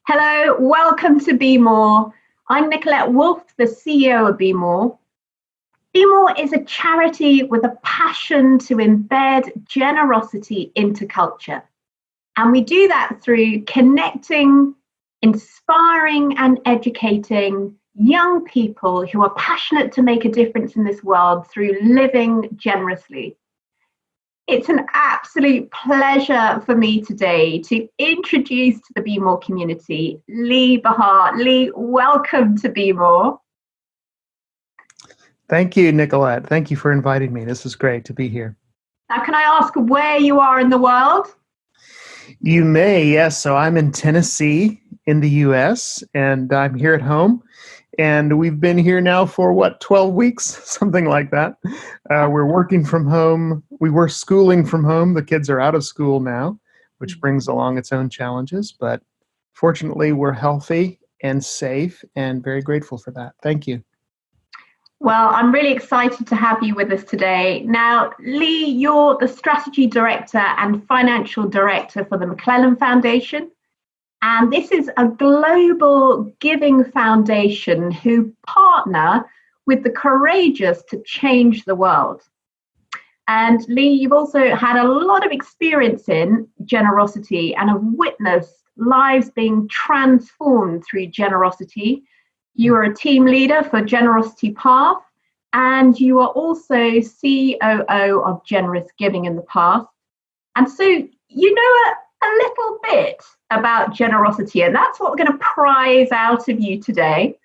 Hello, welcome to BeMORE. I'm Nicolette Wolf, the CEO of BeMORE. BeMORE is a charity with a passion to embed generosity into culture. And we do that through connecting, inspiring, and educating young people who are passionate to make a difference in this world through living generously. It's an absolute pleasure for me today to introduce to the BeMORE community, Lee Behar. Lee, welcome to BeMORE. Thank you, Nicolette. Thank you for inviting me. This is great to be here. Now, can I ask where you are in the world? You may, yes. So I'm in Tennessee in the U.S., and I'm here at home. And we've been here now for, 12 weeks? Something like that. We're working from home. We were schooling from home. The kids are out of school now, which brings along its own challenges. But fortunately, we're healthy and safe and very grateful for that. Thank you. Well, I'm really excited to have you with us today. Now, Lee, you're the Strategy Director and Financial Director for the Maclellan Foundation. And this is a global giving foundation who partner with the courageous to change the world. And Lee, you've also had a lot of experience in generosity and have witnessed lives being transformed through generosity. You are a team leader for Generosity Path, and you are also COO of Generous Giving in the past. And so you know a little bit about generosity, and that's what we're going to prize out of you today.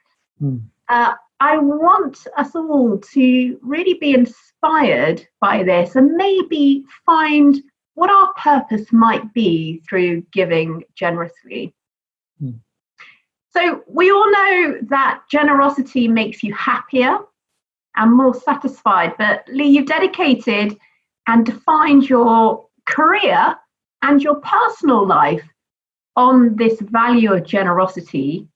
I want us all to really be inspired by this and maybe find what our purpose might be through giving generously. So we all know that generosity makes you happier and more satisfied, but Lee, you've dedicated and defined your career and your personal life on this value of generosity.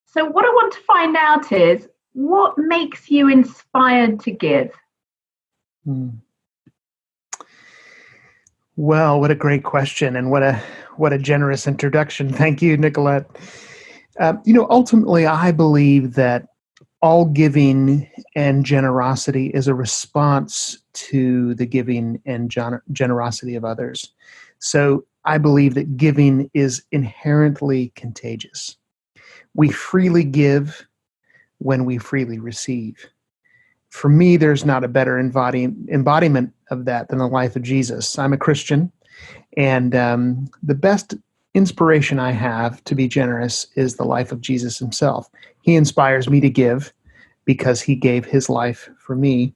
So what I want to find out is, what makes you inspired to give? Well, what a great question, and what a generous introduction. Thank you, Nicolette. Ultimately, I believe that all giving and generosity is a response to the giving and generosity of others. So I believe that giving is inherently contagious. We freely give when we freely receive. For me, there's not a better embodiment of that than the life of Jesus. I'm a Christian, and the best inspiration I have to be generous is the life of Jesus himself. He inspires me to give because he gave his life for me.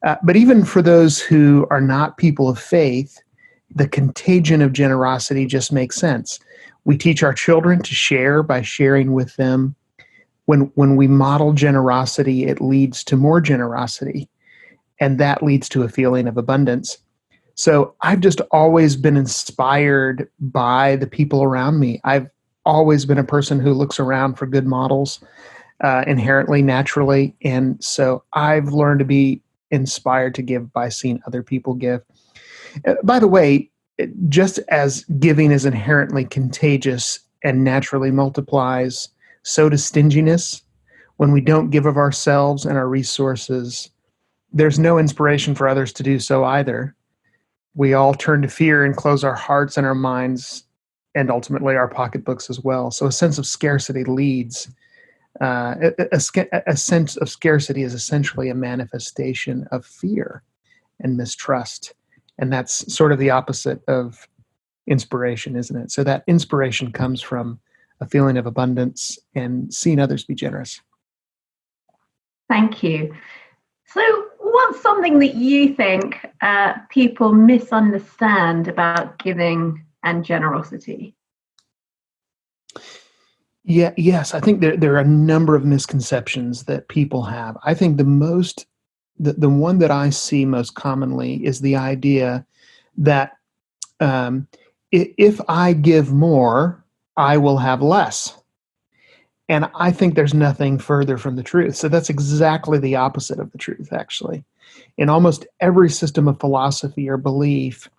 But even for those who are not people of faith, the contagion of generosity just makes sense. We teach our children to share by sharing with them. When we model generosity, it leads to more generosity, and that leads to a feeling of abundance. So I've just always been inspired by the people around me. I've always been a person who looks around for good models, inherently, naturally. And so I've learned to be inspired to give by seeing other people give. By the way, just as giving is inherently contagious and naturally multiplies, so does stinginess. When we don't give of ourselves and our resources, there's no inspiration for others to do so either. We all turn to fear and close our hearts and our minds, and ultimately our pocketbooks as well. So a sense of scarcity leads. A sense of scarcity is essentially a manifestation of fear and mistrust. And that's sort of the opposite of inspiration, isn't it? So that inspiration comes from a feeling of abundance and seeing others be generous. Thank you. So what's something that you think people misunderstand about giving and generosity? Yes, I think there are a number of misconceptions that people have. I think the one that I see most commonly is the idea that if I give more, I will have less. And I think there's nothing further from the truth. So that's exactly the opposite of the truth, actually. In almost every system of philosophy or belief,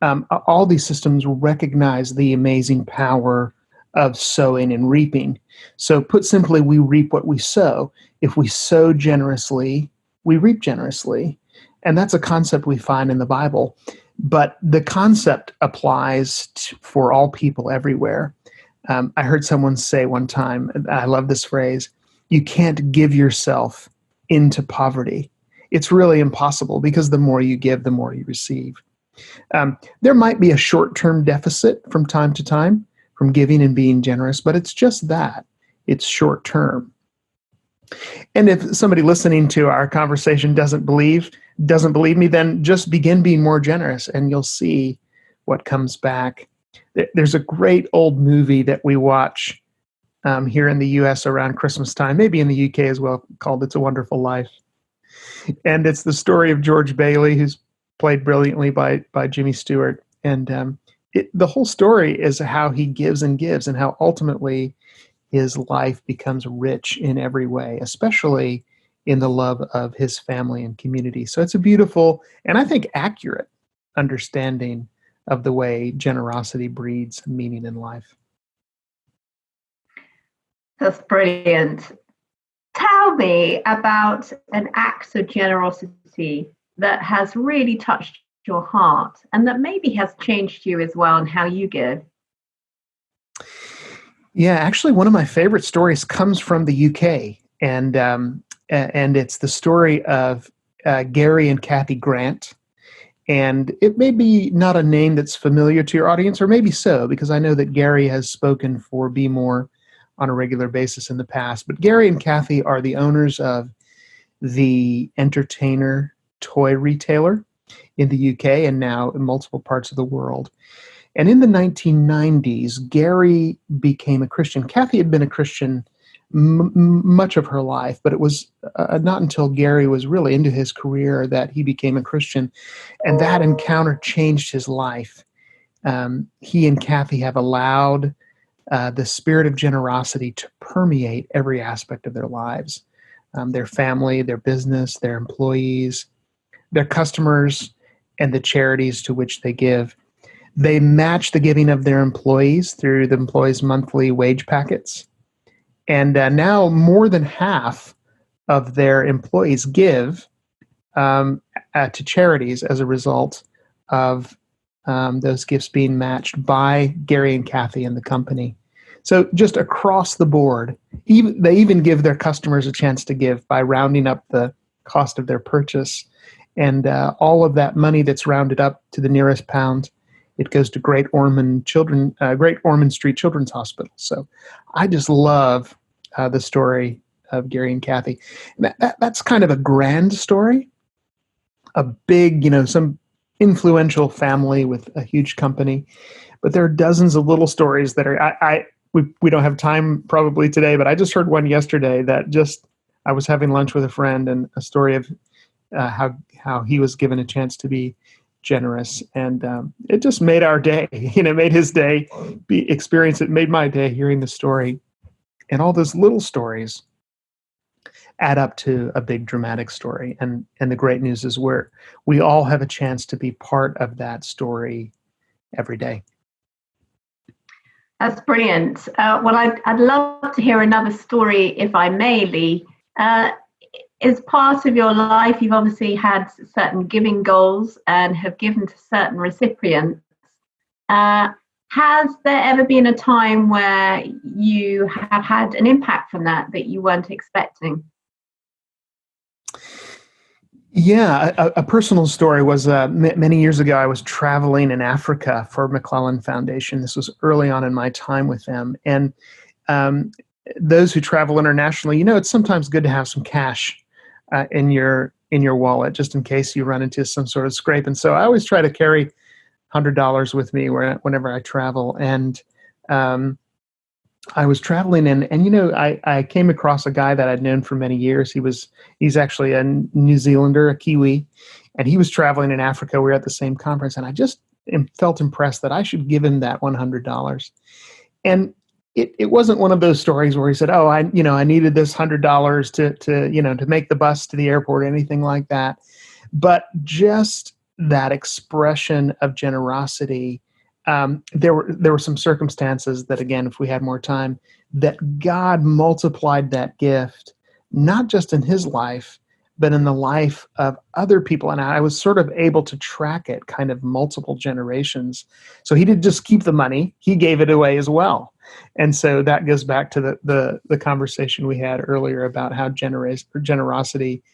all these systems recognize the amazing power of sowing and reaping. So put simply, we reap what we sow. If we sow generously, we reap generously. And that's a concept we find in the Bible. But the concept applies for all people everywhere. I heard someone say one time, I love this phrase, you can't give yourself into poverty. It's really impossible because the more you give, the more you receive. There might be a short-term deficit from time to time from giving and being generous, but it's just that. It's short-term. And if somebody listening to our conversation doesn't believe me, then just begin being more generous and you'll see what comes back. There's a great old movie that we watch here in the US around Christmas time, maybe in the UK as well, called It's a Wonderful Life. And it's the story of George Bailey, who's played brilliantly by Jimmy Stewart. And the whole story is how he gives and gives and how ultimately his life becomes rich in every way, especially in the love of his family and community. So it's a beautiful and I think accurate understanding of the way generosity breeds meaning in life. That's brilliant. Tell me about an act of generosity that has really touched your heart and that maybe has changed you as well in how you give. Yeah, actually, one of my favorite stories comes from the UK, and it's the story of Gary and Kathy Grant. And it may be not a name that's familiar to your audience, or maybe so, because I know that Gary has spoken for BeMORE on a regular basis in the past. But Gary and Kathy are the owners of the Entertainer toy retailer in the UK and now in multiple parts of the world. And in the 1990s, Gary became a Christian. Kathy had been a Christian much of her life, but it was not until Gary was really into his career that he became a Christian. And that encounter changed his life. He and Kathy have allowed the spirit of generosity to permeate every aspect of their lives, their family, their business, their employees, their customers, and the charities to which they give. They match the giving of their employees through the employees' monthly wage packets. And now more than half of their employees give to charities as a result of those gifts being matched by Gary and Kathy and the company. So just across the board, they even give their customers a chance to give by rounding up the cost of their purchase. And all of that money that's rounded up to the nearest pound, it goes to Great Ormond Street Children's Hospital. So I just love the story of Gary and Kathy. That's kind of a grand story, a big, some influential family with a huge company. But there are dozens of little stories that are, we don't have time probably today, but I just heard one yesterday that I was having lunch with a friend and a story of how he was given a chance to be generous, and it just made our day. Made his day experience it. Made my day hearing the story, and all those little stories add up to a big dramatic story. And the great news is we all have a chance to be part of that story every day. That's brilliant. Well, I'd love to hear another story, if I may, Lee. As part of your life, you've obviously had certain giving goals and have given to certain recipients. Has there ever been a time where you have had an impact from that you weren't expecting? Yeah, a personal story was many years ago, I was traveling in Africa for Maclellan Foundation. This was early on in my time with them. And those who travel internationally, it's sometimes good to have some cash in your wallet, just in case you run into some sort of scrape. And so I always try to carry $100 with me whenever I travel. And I was traveling and I came across a guy that I'd known for many years. He's actually a New Zealander, a Kiwi, and he was traveling in Africa. We were at the same conference, and I just felt impressed that I should give him that $100. And it wasn't one of those stories where he said, "Oh, I needed this $100 to make the bus to the airport," or anything like that. But just that expression of generosity there were some circumstances that, again, if we had more time, that God multiplied that gift, not just in his life, but in the life of other people. And I was sort of able to track it kind of multiple generations. So he didn't just keep the money, he gave it away as well. And so that goes back to the conversation we had earlier about how generosity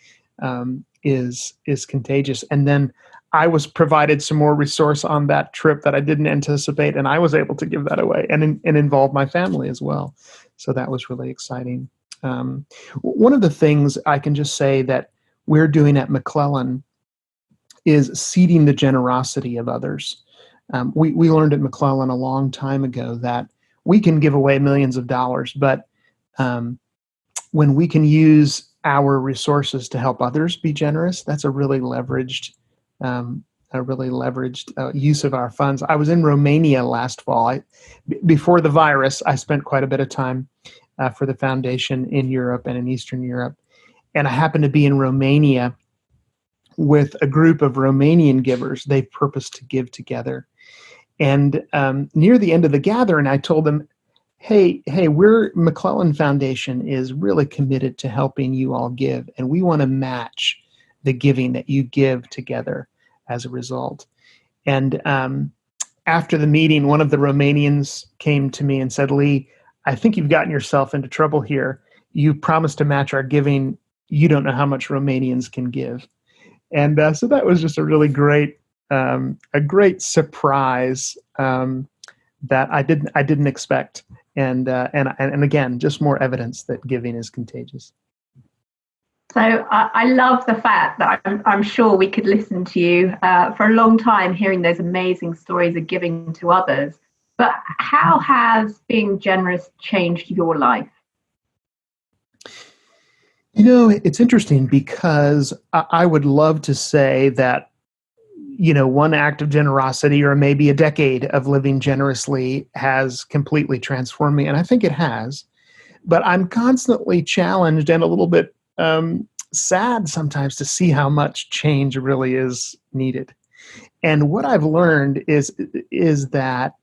is contagious. And then I was provided some more resource on that trip that I didn't anticipate, and I was able to give that away and involve my family as well. So that was really exciting. One of the things I can just say that we're doing at Maclellan is seeding the generosity of others. We learned at Maclellan a long time ago that we can give away millions of dollars, but when we can use our resources to help others be generous, that's a really leveraged use of our funds. I was in Romania last fall. Before the virus, I spent quite a bit of time for the foundation in Europe and in Eastern Europe. And I happened to be in Romania with a group of Romanian givers. They purposed to give together. And near the end of the gathering, I told them, hey, Maclellan Foundation is really committed to helping you all give, and we want to match the giving that you give together as a result. And after the meeting, one of the Romanians came to me and said, Lee, I think you've gotten yourself into trouble here. You promised to match our giving. You don't know how much Romanians can give. And so that was just a really great surprise that I didn't expect. And again, just more evidence that giving is contagious. So I love the fact that I'm sure we could listen to you for a long time, hearing those amazing stories of giving to others. But how has being generous changed your life? You know, it's interesting because I would love to say that, you know, one act of generosity or maybe a decade of living generously has completely transformed me. And I think it has. But I'm constantly challenged and a little bit sad sometimes to see how much change really is needed. And what I've learned is that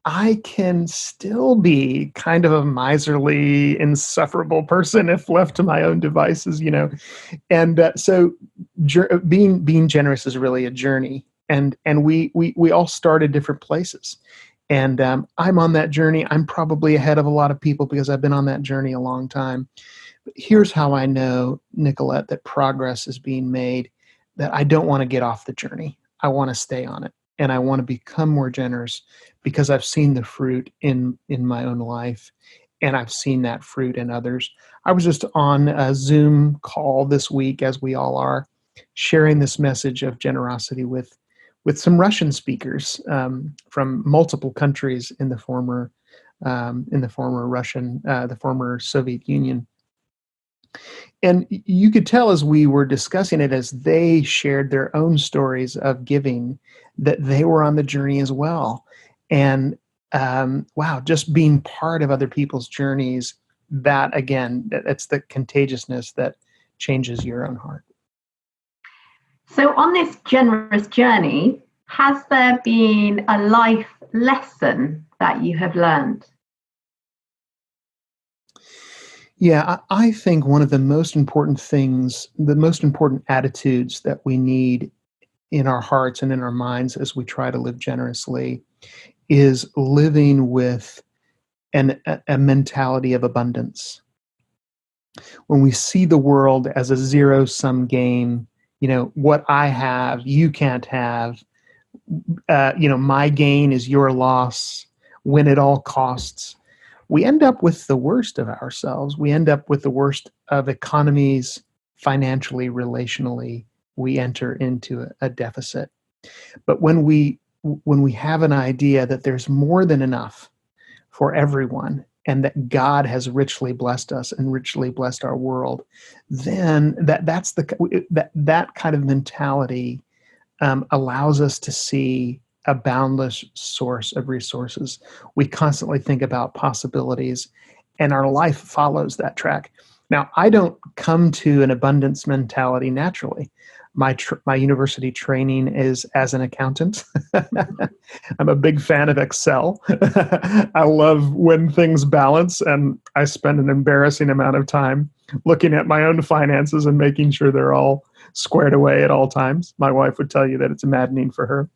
I can still be kind of a miserly, insufferable person if left to my own devices, you know. And so being generous is really a journey. And we all start at different places. And I'm on that journey. I'm probably ahead of a lot of people because I've been on that journey a long time. But here's how I know, Nicolette, that progress is being made, that I don't want to get off the journey. I want to stay on it. And I want to become more generous because I've seen the fruit in my own life, and I've seen that fruit in others. I was just on a Zoom call this week, as we all are, sharing this message of generosity with some Russian speakers from multiple countries in the former Soviet Union. And you could tell as we were discussing it, as they shared their own stories of giving, that they were on the journey as well. And wow, just being part of other people's journeys, that again, that's the contagiousness that changes your own heart. So on this generous journey, has there been a life lesson that you have learned? Yeah, I think one of the most important things, the most important attitudes that we need in our hearts and in our minds as we try to live generously is living with a mentality of abundance. When we see the world as a zero-sum game, you know, what I have, you can't have, you know, my gain is your loss, win at all costs, we end up with the worst of ourselves. We end up with the worst of economies, financially, relationally. We enter into a deficit. But when we have an idea that there's more than enough for everyone, and that God has richly blessed us and richly blessed our world, then that kind of mentality allows us to see a boundless source of resources. We constantly think about possibilities, and our life follows that track. Now, I don't come to an abundance mentality naturally. my university training is as an accountant. I'm a big fan of Excel. I love when things balance, and I spend an embarrassing amount of time looking at my own finances and making sure they're all squared away at all times. My wife would tell you that it's maddening for her.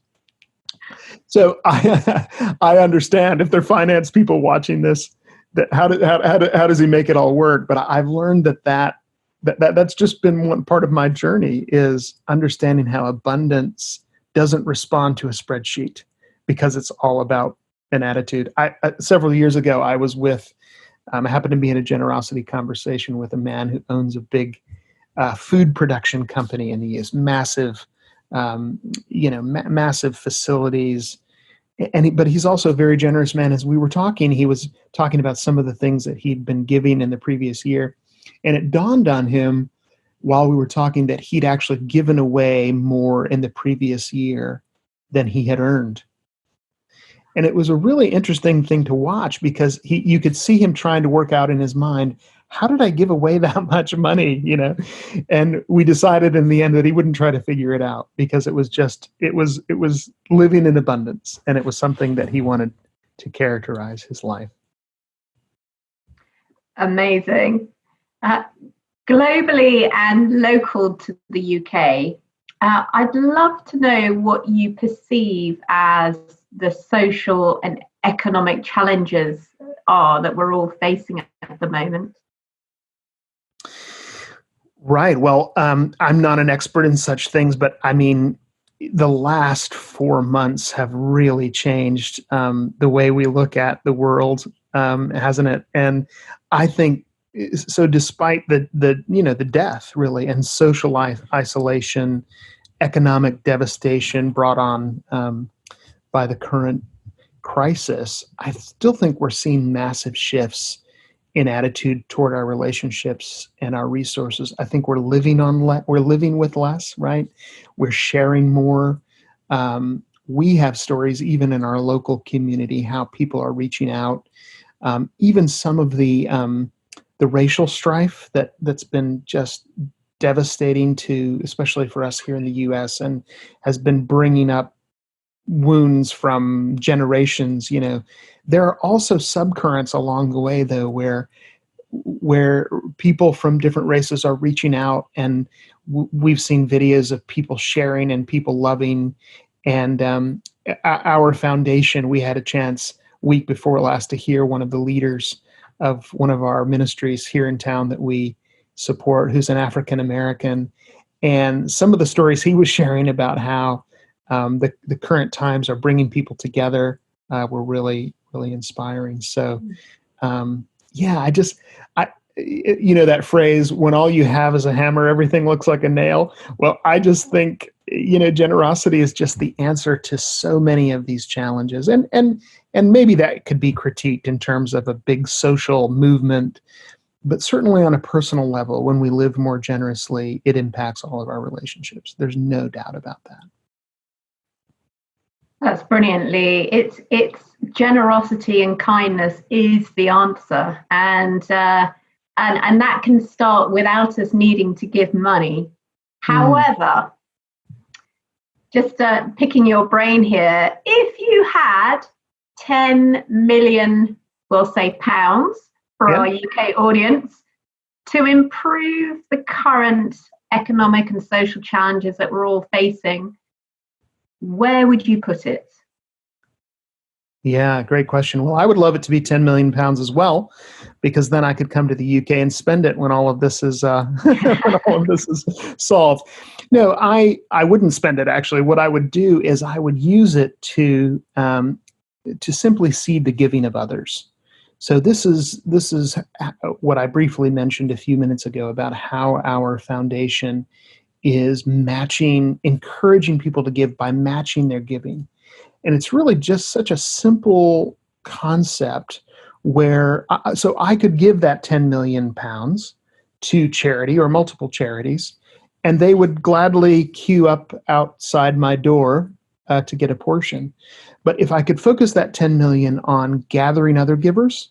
So I understand if they're finance people watching this, that how does he make it all work? But I've learned that's just been one part of my journey, is understanding how abundance doesn't respond to a spreadsheet, because it's all about an attitude. Several years ago, I was I happened to be in a generosity conversation with a man who owns a big food production company, and he has massive, massive facilities. But he's also a very generous man. As we were talking, he was talking about some of the things that he'd been giving in the previous year. And it dawned on him while we were talking that he'd actually given away more in the previous year than he had earned. And it was a really interesting thing to watch, because you could see him trying to work out in his mind, how did I give away that much money? And we decided in the end that he wouldn't try to figure it out, because it was living in abundance, and it was something that he wanted to characterize his life. Amazing. Globally and local to the UK, I'd love to know what you perceive as the social and economic challenges are that we're all facing at the moment. Right. Well, I'm not an expert in such things, but I mean, the last 4 months have really changed the way we look at the world, hasn't it? And I think so. Despite the death, really, and social life isolation, economic devastation brought on by the current crisis, I still think we're seeing massive shifts in attitude toward our relationships and our resources. I think we're living with less, right? We're sharing more. We have stories even in our local community, how people are reaching out. Even some of the racial strife that's been just devastating especially for us here in the U.S., and has been bringing up wounds from generations. There are also subcurrents along the way, though, where people from different races are reaching out, and we've seen videos of people sharing and people loving. And our foundation, we had a chance week before last to hear one of the leaders of one of our ministries here in town that we support, who's an African American, and some of the stories he was sharing about how the current times are bringing people together were really, really inspiring. So, that phrase, when all you have is a hammer, everything looks like a nail. Well, I just think, generosity is just the answer to so many of these challenges. And maybe that could be critiqued in terms of a big social movement, but certainly on a personal level, when we live more generously, it impacts all of our relationships. There's no doubt about that. That's brilliant, Lee. It's generosity and kindness is the answer, and that can start without us needing to give money. However, just picking your brain here, if you had 10 million, we'll say pounds for our UK audience, to improve the current economic and social challenges that we're all facing, where would you put it? Yeah, great question. Well, I would love it to be 10 million pounds as well, because then I could come to the UK and spend it when all of this is solved. No, I wouldn't spend it. Actually, what I would do is I would use it to simply seed the giving of others. So this is what I briefly mentioned a few minutes ago about how our foundation is encouraging people to give by matching their giving. And it's really just such a simple concept where, so I could give that 10 million pounds to charity or multiple charities, and they would gladly queue up outside my door to get a portion. But if I could focus that 10 million on gathering other givers,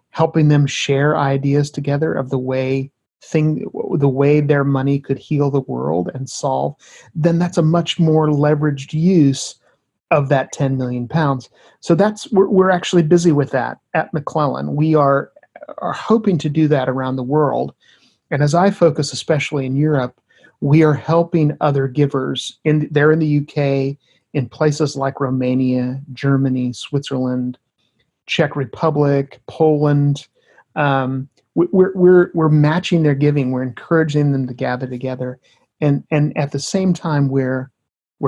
helping them share ideas together of the way the way their money could heal the world and solve, then that's a much more leveraged use of that 10 million pounds. So we're actually busy with that at Maclellan. We are hoping to do that around the world. And as I focus especially in Europe, we are helping other givers they're in the UK, in places like Romania, Germany, Switzerland, Czech Republic, Poland. We're matching their giving. We're encouraging them to gather together, and at the same time we're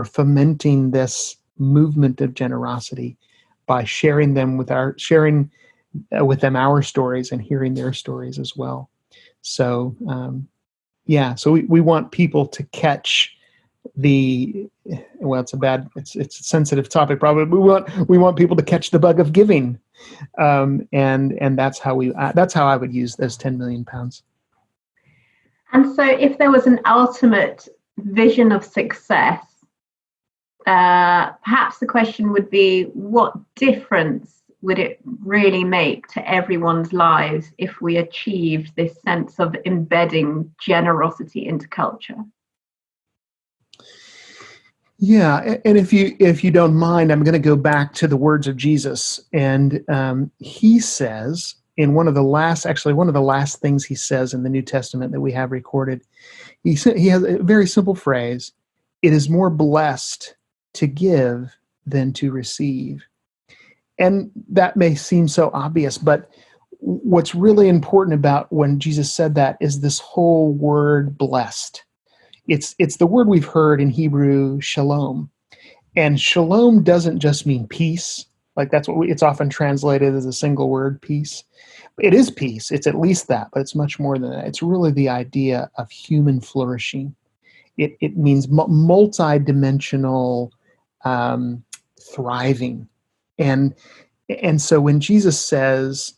fomenting this movement of generosity by sharing with them our stories and hearing their stories as well. So so we want people to catch it's a sensitive topic probably. We want people to catch the bug of giving, and that's how I would use those 10 million pounds. And so if there was an ultimate vision of success, perhaps the question would be, what difference would it really make to everyone's lives if we achieved this sense of embedding generosity into culture? Yeah, and if you don't mind, I'm going to go back to the words of Jesus, and he says in one of the last things he says in the New Testament that we have recorded, he has a very simple phrase: "It is more blessed to give than to receive." And that may seem so obvious, but what's really important about when Jesus said that is this whole word "blessed." It's the word we've heard in Hebrew, shalom. And shalom doesn't just mean peace. Like that's what it's often translated as a single word, peace. It is peace. It's at least that, but it's much more than that. It's really the idea of human flourishing. It means multi-dimensional thriving. And so when Jesus says,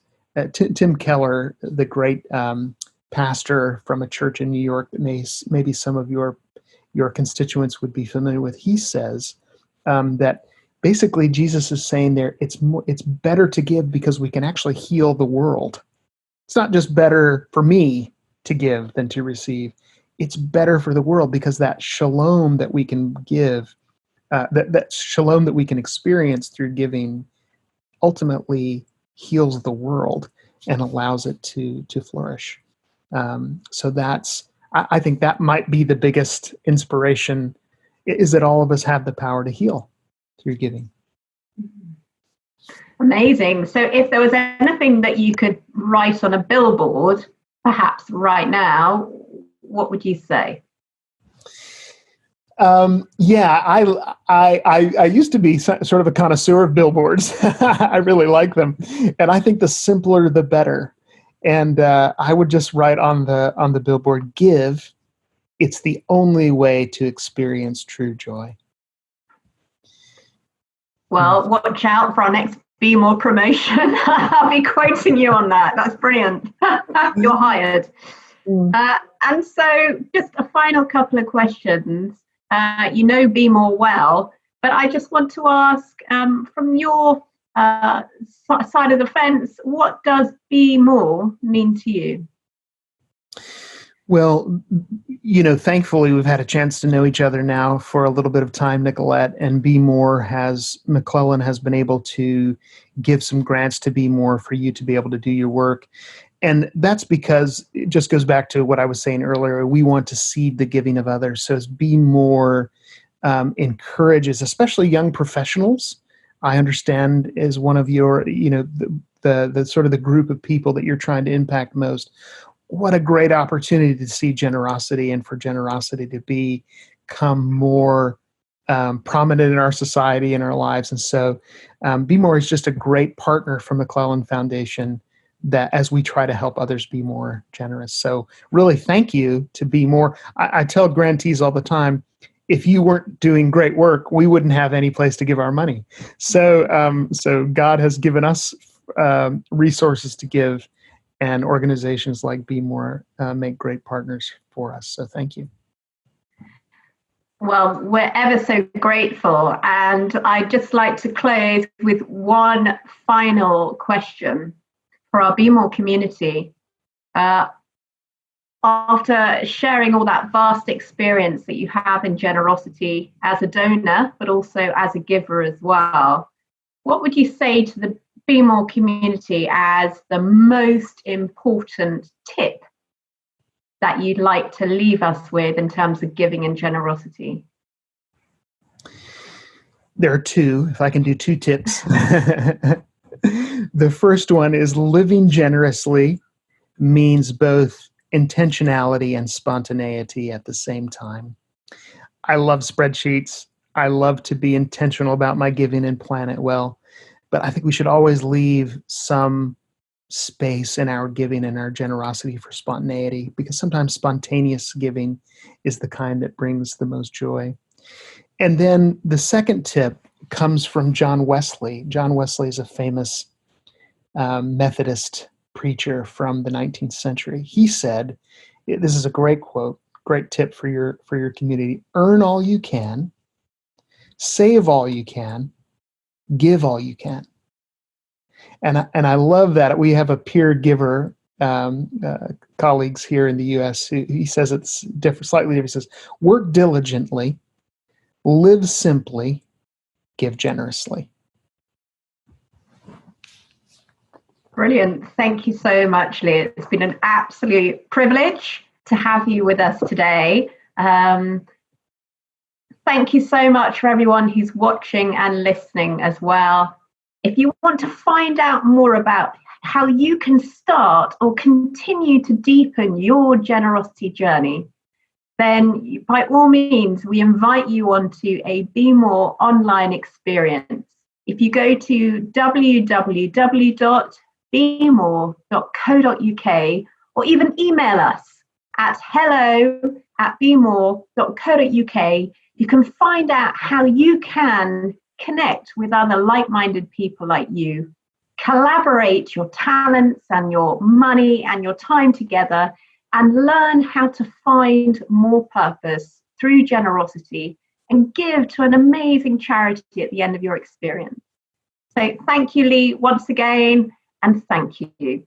Tim Keller, the great pastor from a church in New York that maybe some of your constituents would be familiar with, he says that basically Jesus is saying there it's better to give because we can actually heal the world. It's not just better for me to give than to receive. It's better for the world because that shalom that we can give, that shalom that we can experience through giving, ultimately heals the world and allows it to flourish. So I think that might be the biggest inspiration, is that all of us have the power to heal through giving. Amazing. So if there was anything that you could write on a billboard, perhaps right now, what would you say? I used to be sort of a connoisseur of billboards. I really like them. And I think the simpler, the better. And I would just write on the billboard, "Give. It's the only way to experience true joy." Well, watch out for our next BeMORE promotion. I'll be quoting you on that. That's brilliant. You're hired. And so just a final couple of questions. You know BeMORE well, but I just want to ask, from your side of the fence, what does BeMORE mean to you? Well, thankfully we've had a chance to know each other now for a little bit of time, Nicolette, and Maclellan has been able to give some grants to BeMORE for you to be able to do your work. And that's because it just goes back to what I was saying earlier. We want to seed the giving of others. So as BeMORE encourages, especially young professionals, I understand is one of your, the sort of the group of people that you're trying to impact most. What a great opportunity to see generosity and for generosity to become more prominent in our society and our lives. And so BeMORE is just a great partner from the Maclellan Foundation, that as we try to help others be more generous. So really thank you to BeMORE. I tell grantees all the time, if you weren't doing great work, we wouldn't have any place to give our money. So God has given us resources to give, and organizations like BeMORE make great partners for us. So thank you. Well, we're ever so grateful. And I'd just like to close with one final question for our BeMORE community. Are after sharing all that vast experience that you have in generosity as a donor, but also as a giver as well, what would you say to the BeMORE community as the most important tip that you'd like to leave us with in terms of giving and generosity? There are two, if I can do two tips. The first one is living generously means both intentionality and spontaneity at the same time. I love spreadsheets. I love to be intentional about my giving and plan it well. But I think we should always leave some space in our giving and our generosity for spontaneity, because sometimes spontaneous giving is the kind that brings the most joy. And then the second tip comes from John Wesley. John Wesley is a famous Methodist preacher from the 19th century. He said, this is a great quote, great tip for your community: earn all you can, save all you can, give all you can. And I love that. We have a peer giver colleagues here in the U.S. He says it's different, slightly different. He says, work diligently, live simply, give generously. Brilliant. Thank you so much, Lee. It's been an absolute privilege to have you with us today. Thank you so much for everyone who's watching and listening as well. If you want to find out more about how you can start or continue to deepen your generosity journey, then by all means, we invite you onto a BeMORE online experience. If you go to www.bemore.co.uk, or even email us at hello@bemore.co.uk, you can find out how you can connect with other like-minded people like you, collaborate your talents and your money and your time together, and learn how to find more purpose through generosity and give to an amazing charity at the end of your experience. So thank you, Lee, once again, and thank you.